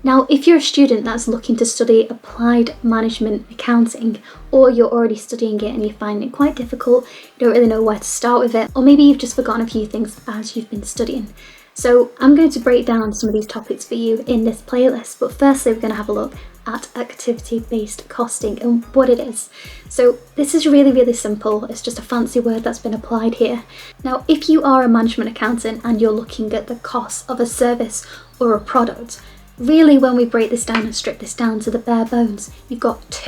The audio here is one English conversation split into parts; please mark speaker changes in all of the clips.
Speaker 1: Now, if you're a student that's looking to study applied management accounting, or you're already studying it and you find it quite difficult, you don't really know where to start with it, or maybe you've just forgotten a few things as you've been studying. So I'm going to break down some of these topics for you in this playlist, but firstly we're going to have a look at activity-based costing and what it is. So this is really simple. It's just a fancy word that's been applied here. Now, if you are a management accountant and you're looking at the cost of a service or a product, really when we break this down and strip this down to the bare bones, you've got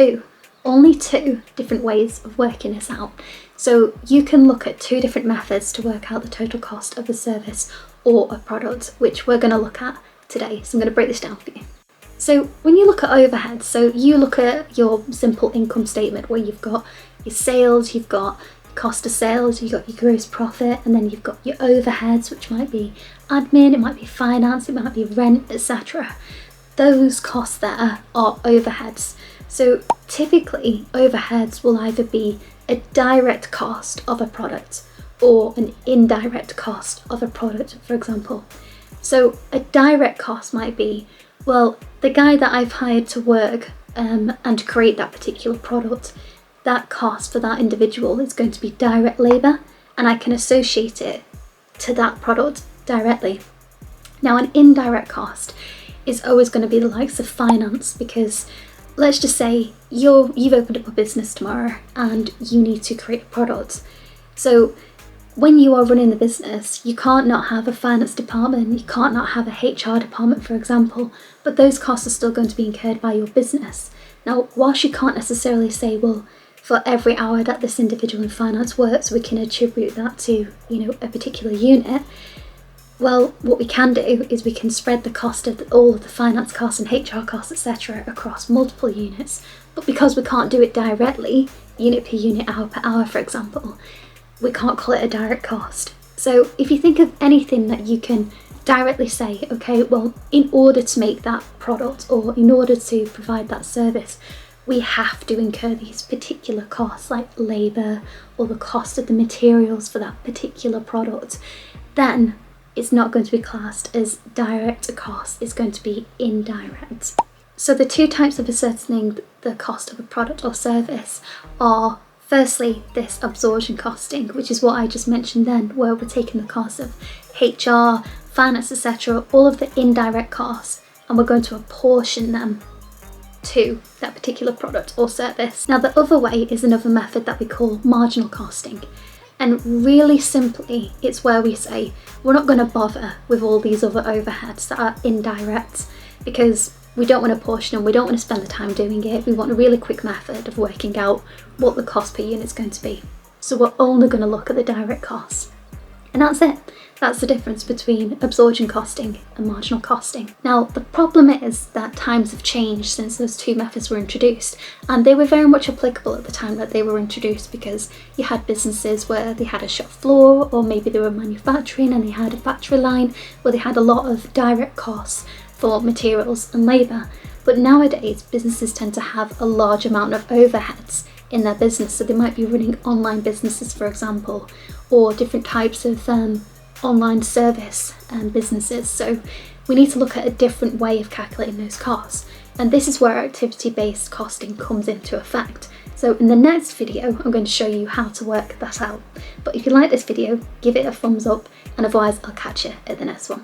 Speaker 1: only two different ways of working this out. So you can look at two different methods to work out the total cost of a service or a product, which we're going to look at today. So I'm going to break this down for you. So when you look at overheads, so you look at your simple income statement where you've got your sales, you've got cost of sales, you've got your gross profit, and then you've got your overheads, which might be admin, it might be finance, it might be rent, etc. Those costs there are overheads. So typically overheads will either be a direct cost of a product or an indirect cost of a product, for example. So a direct cost might be, well, the guy that I've hired to work and create that particular product, that cost for that individual is going to be direct labour, and I can associate it to that product directly. Now, an indirect cost is always going to be the likes of finance, because let's just say you've opened up a business tomorrow and you need to create a product. So when you are running the business, you can't not have a finance department, you can't not have a HR department, for example, but those costs are still going to be incurred by your business. Now, whilst you can't necessarily say, well, for every hour that this individual in finance works, we can attribute that to, a particular unit. Well, what we can do is we can spread the cost of all of the finance costs and HR costs, etc., across multiple units. But because we can't do it directly, unit per unit, hour per hour, for example, we can't call it a direct cost. So if you think of anything that you can directly say, okay, well, in order to make that product or in order to provide that service, we have to incur these particular costs like labour or the cost of the materials for that particular product, then it's not going to be classed as direct cost, it's going to be indirect. So the two types of ascertaining the cost of a product or service are, firstly, this absorption costing, which is what I just mentioned then, where we're taking the cost of HR, finance, etc., all of the indirect costs, and we're going to apportion them to that particular product or service. Now, the other way is another method that we call marginal costing. And really simply, it's where we say, we're not going to bother with all these other overheads that are indirect, because we don't want to portion them, we don't want to spend the time doing it. We want a really quick method of working out what the cost per unit is going to be. So we're only going to look at the direct costs. And that's it. That's the difference between absorption costing and marginal costing. Now, the problem is that times have changed since those two methods were introduced, and they were very much applicable at the time that they were introduced, because you had businesses where they had a shop floor, or maybe they were manufacturing and they had a factory line where they had a lot of direct costs for materials and labour. But nowadays, businesses tend to have a large amount of overheads in their business. So they might be running online businesses, for example, or different types of online service businesses. So we need to look at a different way of calculating those costs. And this is where activity-based costing comes into effect. So in the next video, I'm going to show you how to work that out. But if you like this video, give it a thumbs up, and otherwise I'll catch you at the next one.